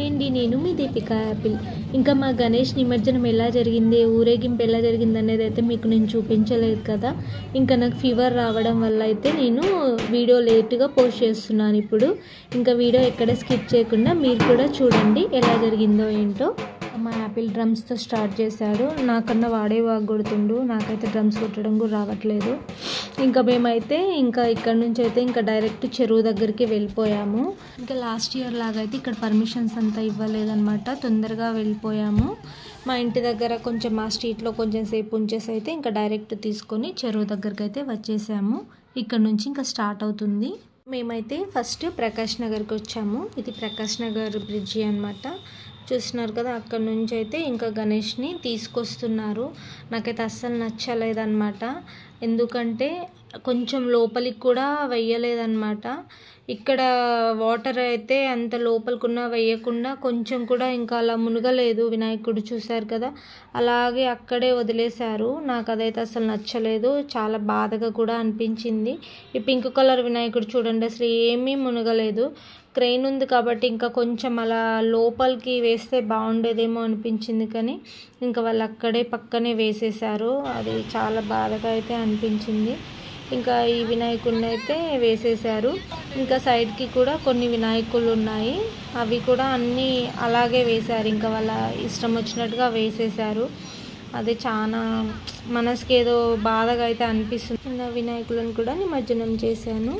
Hi అండి, నేను మీ Deepika Apple. ఇంకా మా గణేష్ నిమజ్జనం ఎలా జరిగింది, ఊరేగింపు ఎలా జరిగింది అనేది అయితే మీకు నేను చూపించలేదు కదా. ఇంకా నాకు ఫీవర్ రావడం వల్ల అయితే నేను వీడియో లేట్గా పోస్ట్ చేస్తున్నాను ఇప్పుడు. ఇంకా వీడియో ఎక్కడ స్కిప్ చేయకుండా మీరు కూడా చూడండి ఎలా జరిగిందో ఏంటో. మా యాపిల్ డ్రమ్స్తో స్టార్ట్ చేశాడు. నాకన్నా వాడే బాగా కొడుతుండు, నాకైతే డ్రమ్స్ కొట్టడం కూడా రావట్లేదు. ఇంకా మేమైతే ఇంకా ఇక్కడ నుంచి అయితే ఇంకా డైరెక్ట్ చెరువు దగ్గరికి వెళ్ళిపోయాము. ఇంకా లాస్ట్ ఇయర్ లాగా అయితే ఇక్కడ పర్మిషన్స్ అంతా ఇవ్వలేదన్నమాట, తొందరగా వెళ్ళిపోయాము. మా ఇంటి దగ్గర కొంచెం మా స్ట్రీట్లో కొంచెం సేపు ఉంచేసి అయితే ఇంకా డైరెక్ట్ తీసుకొని చెరువు దగ్గరికి అయితే వచ్చేసాము. ఇక్కడ నుంచి ఇంకా స్టార్ట్ అవుతుంది. మేమైతే ఫస్ట్ ప్రకాష్ నగర్కి వచ్చాము. ఇది ప్రకాష్ నగర్ బ్రిడ్జి అన్నమాట, చూస్తున్నారు కదా. అక్కడ నుంచి అయితే ఇంకా గణేష్ని తీసుకొస్తున్నారు. నాకైతే అస్సలు నచ్చలేదన్నమాట, ఎందుకంటే కొంచెం లోపలికి కూడా వెయ్యలేదన్నమాట. ఇక్కడ వాటర్ అయితే అంత లోపలికున్నా వెయ్యకుండా కొంచెం కూడా ఇంకా అలా మునగలేదు వినాయకుడు, చూశారు కదా, అలాగే అక్కడే వదిలేశారు. నాకు అదైతే అసలు నచ్చలేదు, చాలా బాధగా కూడా అనిపించింది. ఈ పింక్ కలర్ వినాయకుడు చూడండి, అసలు ఏమీ మునగలేదు. క్రెయిన్ ఉంది కాబట్టి ఇంకా కొంచెం అలా లోపలికి వేస్తే బాగుండేదేమో అనిపించింది, కానీ ఇంకా వాళ్ళు అక్కడే పక్కనే వేసేసారు. అది చాలా బాధగా అయితే అనిపించింది. ఇంకా ఈ వినాయకుడిని అయితే వేసేసారు. ఇంకా సైడ్కి కూడా కొన్ని వినాయకులు ఉన్నాయి, అవి కూడా అన్నీ అలాగే వేశారు. ఇంకా వాళ్ళ ఇష్టం వచ్చినట్టుగా వేసేసారు. అది చాలా మనసుకి ఏదో బాధగా అయితే అనిపిస్తుంది. ఇంకా వినాయకులను కూడా నిమజ్జనం చేశాను.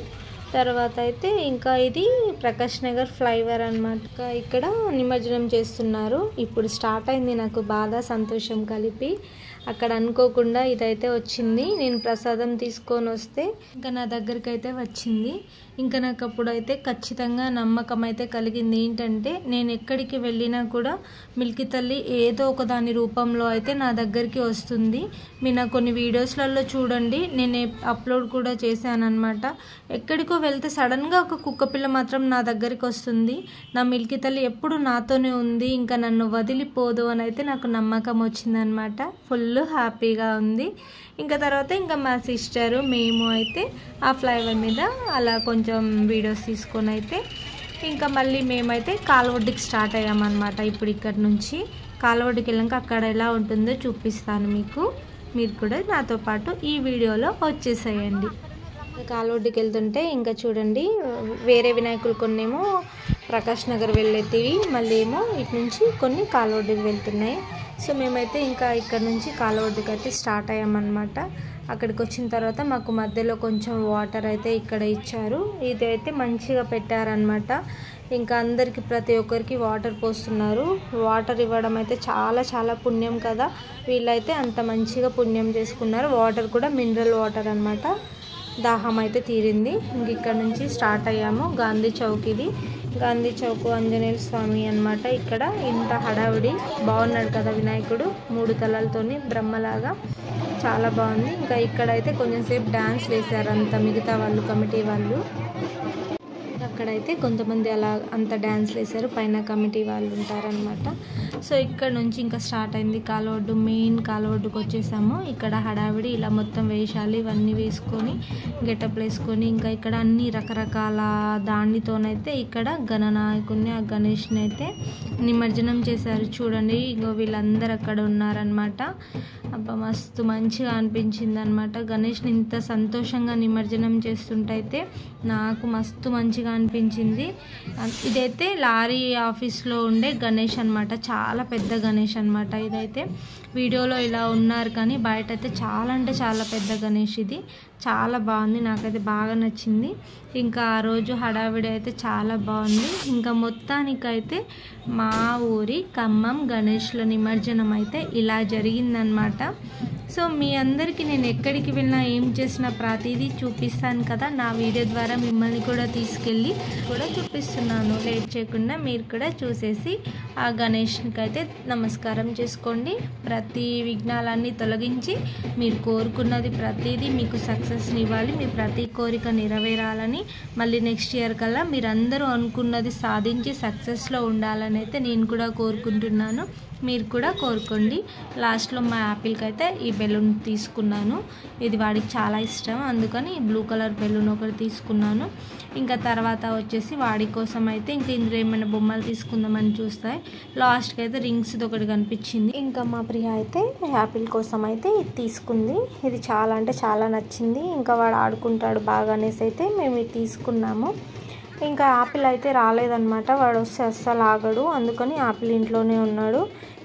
తర్వాత అయితే ఇంకా ఇది ప్రకాష్ నగర్ ఫ్లైఓవర్ అన్నమాట, ఇక్కడ నిమజ్జనం చేస్తున్నారు. ఇప్పుడు స్టార్ట్ అయింది. నాకు బాధ సంతోషం కలిపి అక్కడ అనుకోకుండా ఇదైతే వచ్చింది. నేను ప్రసాదం తీసుకొని వస్తే ఇంకా నా దగ్గరికి అయితే వచ్చింది. ఇంకా నాకు అప్పుడైతే ఖచ్చితంగా నమ్మకం అయితే కలిగింది. ఏంటంటే నేను ఎక్కడికి వెళ్ళినా కూడా మిల్కీ తల్లి ఏదో ఒక దాని రూపంలో అయితే నా దగ్గరికి వస్తుంది. మీరు నా కొన్ని వీడియోస్లలో చూడండి, నేను అప్లోడ్ కూడా చేశాను అనమాట. ఎక్కడికో వెళ్తే సడన్గా ఒక కుక్క పిల్ల మాత్రం నా దగ్గరికి వస్తుంది. నా మిల్కీ తల్లి ఎప్పుడు నాతోనే ఉంది, ఇంకా నన్ను వదిలిపోదు అని అయితే నాకు నమ్మకం వచ్చిందనమాట. ఫుల్ హ్యాపీగా ఉంది. ఇంకా తర్వాత ఇంకా మా సిస్టరు మేము అయితే ఆ ఫ్లైఓవర్ మీద అలా కొంచెం వీడియోస్ తీసుకొని అయితే ఇంకా మళ్ళీ మేమైతే కాలువడ్డుకి స్టార్ట్ అయ్యామన్నమాట. ఇప్పుడు ఇక్కడ నుంచి కాలువడ్డుకి వెళ్ళాక అక్కడ ఎలా ఉంటుందో చూపిస్తాను మీకు. మీరు కూడా నాతో పాటు ఈ వీడియోలో వచ్చేసేయండి. కాలువడ్డుకి వెళ్తుంటే ఇంకా చూడండి, వేరే వినాయకులు కొన్నేమో ప్రకాష్ నగర్ వెళ్ళేటివి, మళ్ళీ ఏమో ఇటు నుంచి కొన్ని కాలువడ్డుకి వెళ్తున్నాయి. సో మేమైతే ఇంకా ఇక్కడ నుంచి కాలువడ్డుకి అయితే స్టార్ట్ అయ్యామన్నమాట. అక్కడికి వచ్చిన తర్వాత మాకు మధ్యలో కొంచెం వాటర్ అయితే ఇక్కడ ఇచ్చారు. ఇదైతే మంచిగా పెట్టారనమాట. ఇంకా అందరికి ప్రతి ఒక్కరికి వాటర్ పోస్తున్నారు. వాటర్ ఇవ్వడం అయితే చాలా చాలా పుణ్యం కదా, వీళ్ళైతే అంత మంచిగా పుణ్యం చేసుకున్నారు. వాటర్ కూడా మినరల్ వాటర్ అన్నమాట. దాహం అయితే తీరింది. ఇంక ఇక్కడ నుంచి స్టార్ట్ అయ్యాము. గాంధీ చౌక్, ఇది గాంధీ చౌక్ ఆంజనేయ స్వామి అన్నమాట. ఇక్కడ ఇంత హడావిడి, బాగున్నాడు కదా వినాయకుడు, 3 తలలతోని బ్రహ్మలాగా, చాలా బాగుంది. ఇంకా ఇక్కడైతే కొంచెం సేపు డ్యాన్స్ వేశారు అంత మిగతా వాళ్ళు, కమిటీ వాళ్ళు. అక్కడైతే కొంతమంది అలా అంత డ్యాన్స్ వేశారు, పైన కమిటీ వాళ్ళు ఉంటారనమాట. సో ఇక్కడ నుంచి ఇంకా స్టార్ట్ అయింది కాలువడ్డు. మెయిన్ కాలువడ్డుకు వచ్చేసాము. ఇక్కడ హడావిడి ఇలా మొత్తం వేషాలు ఇవన్నీ వేసుకొని గెటప్ వేసుకొని ఇంకా ఇక్కడ అన్ని రకరకాల దానితోనైతే ఇక్కడ గణనాయకుడిని, ఆ గణేష్ని అయితే నిమజ్జనం చేశారు. చూడండి, ఇగో వీళ్ళందరూ అక్కడ ఉన్నారనమాట. అబ్బా మస్తు మంచిగా అనిపించింది అనమాట. గణేష్ని ఇంత సంతోషంగా నిమజ్జనం చేస్తుంటైతే నాకు మస్తు మంచిగా అనిపించింది. ఇదైతే లారీ ఆఫీస్లో ఉండే గణేష్ అనమాట, చాలా పెద్ద గణేష్ అనమాట. ఇదైతే వీడియోలో ఇలా ఉన్నారు కానీ బయట అయితే చాలా అంటే చాలా పెద్ద గణేష్. ఇది చాలా బాగుంది, నాకైతే బాగా నచ్చింది. ఇంకా ఆ రోజు హడావిడి అయితే చాలా బాగుంది. ఇంకా మొత్తానికైతే మా ఊరి ఖమ్మం గణేష్ల నిమజ్జనం అయితే ఇలా జరిగిందనమాట. సో మీ అందరికీ నేను ఎక్కడికి వెళ్ళినా ఏం చేసినా ప్రతిదీ చూపిస్తాను కదా, నా వీడియో ద్వారా మిమ్మల్ని కూడా తీసుకెళ్ళి కూడా చూపిస్తున్నాను. లేట్ చేయకుండా మీరు కూడా చూసేసి ఆ గణేష్కి అయితే నమస్కారం చేసుకోండి. ప్రతి విఘ్నాలన్నీ తొలగించి మీరు కోరుకున్నది ప్రతిదీ మీకు సక్సెస్ సక్సెస్ని ఇవ్వాలి, మీ ప్రతి కోరిక నెరవేరాలని, మళ్ళీ నెక్స్ట్ ఇయర్ కల్లా మీరందరూ అనుకున్నది సాధించి సక్సెస్లో ఉండాలని అయితే నేను కూడా కోరుకుంటున్నాను. మీరు కూడా కోరుకోండి. లాస్ట్లో మా యాపిల్కి అయితే ఈ బెలూన్ తీసుకున్నాను. ఇది వాడికి చాలా ఇష్టం, అందుకని బ్లూ కలర్ బెలూన్ ఒకటి తీసుకున్నాను. ఇంకా తర్వాత వచ్చేసి వాడి కోసం అయితే ఇంకా ఇందులో ఏమైనా బొమ్మలు తీసుకుందామని చూస్తే లాస్ట్కి అయితే రింగ్స్ది ఒకటి కనిపించింది. ఇంకా మా ప్రియ అయితే యాపిల్ కోసం అయితే ఇది తీసుకుంది. ఇది చాలా అంటే చాలా నచ్చింది. ఇంకా వాడు ఆడుకుంటాడు బాగా అనేసి అయితే మేము ఇది తీసుకున్నాము. ఇంకా యాపిల్ అయితే రాలేదన్నమాట, వాడు వస్తే అస్సలు ఆగడు, అందుకని యాపిల్ ఇంట్లోనే ఉన్నాడు.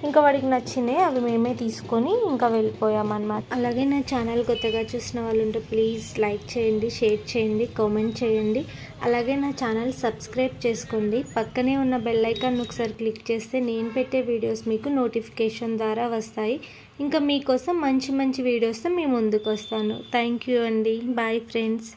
ఇంకా వాడికి నచ్చినాయి అవి మేమే తీసుకొని ఇంకా వెళ్ళిపోయామన్నమాట. అలాగే నా ఛానల్ కొత్తగా చూసిన వాళ్ళు ఉంటే ప్లీజ్ లైక్ చేయండి, షేర్ చేయండి, కామెంట్ చేయండి. అలాగే నా ఛానల్ సబ్స్క్రైబ్ చేసుకోండి. పక్కనే ఉన్న బెల్ ఐకాన్ ఒకసారి క్లిక్ చేస్తే నేను పెట్టే వీడియోస్ మీకు నోటిఫికేషన్ ద్వారా వస్తాయి. ఇంకా మీకోసం మంచి మంచి వీడియోస్తో మీ ముందుకు వస్తాను. థ్యాంక్ యూ అండి. Bye friends.